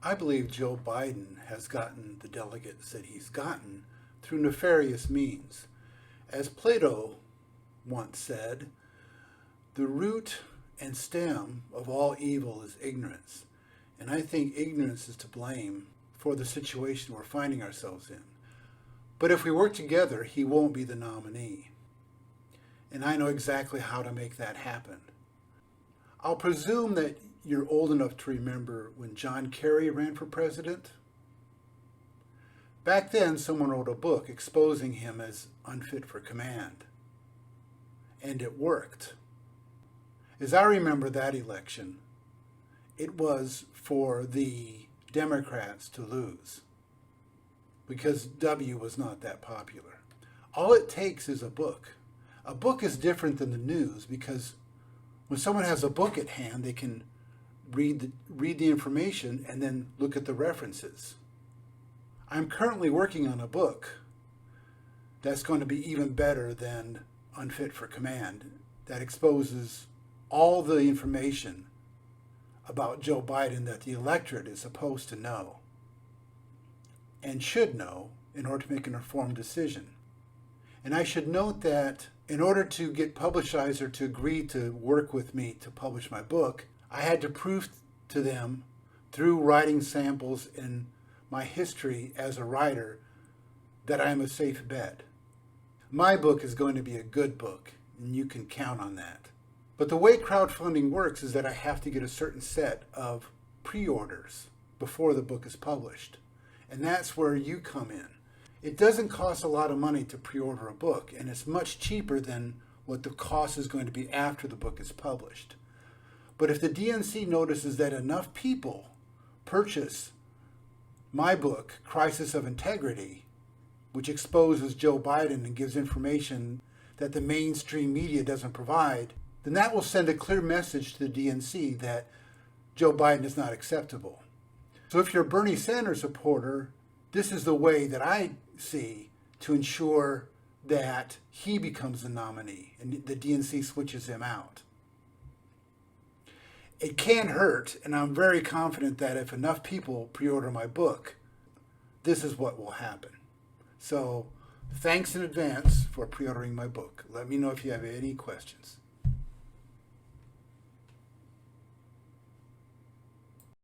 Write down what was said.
I believe Joe Biden has gotten the delegates that he's gotten through nefarious means. As Plato once said, the root and stem of all evil is ignorance. And I think ignorance is to blame for the situation we're finding ourselves in. But if we work together, he won't be the nominee. And I know exactly how to make that happen. I'll presume that you're old enough to remember when John Kerry ran for president. Back then, someone wrote a book exposing him as unfit for command. And it worked. As I remember that election, it was for the Democrats to lose because W was not that popular. All it takes is a book. A book is different than the news because when someone has a book at hand, they can read the information and then look at the references. I'm currently working on a book that's going to be even better than Unfit for Command, that exposes all the information about Joe Biden that the electorate is supposed to know and should know in order to make an informed decision. And I should note that in order to get Publishizer to agree to work with me to publish my book, I had to prove to them through writing samples in my history as a writer that I am a safe bet. My book is going to be a good book, and you can count on that. But the way crowdfunding works is that I have to get a certain set of pre-orders before the book is published. And that's where you come in. It doesn't cost a lot of money to pre-order a book, and it's much cheaper than what the cost is going to be after the book is published. But if the DNC notices that enough people purchase my book, Crisis of Integrity, which exposes Joe Biden and gives information that the mainstream media doesn't provide, then that will send a clear message to the DNC that Joe Biden is not acceptable. So if you're a Bernie Sanders supporter, this is the way that I see to ensure that he becomes the nominee and the DNC switches him out. It can hurt, and I'm very confident that if enough people pre-order my book, this is what will happen. So thanks in advance for pre-ordering my book. Let me know if you have any questions.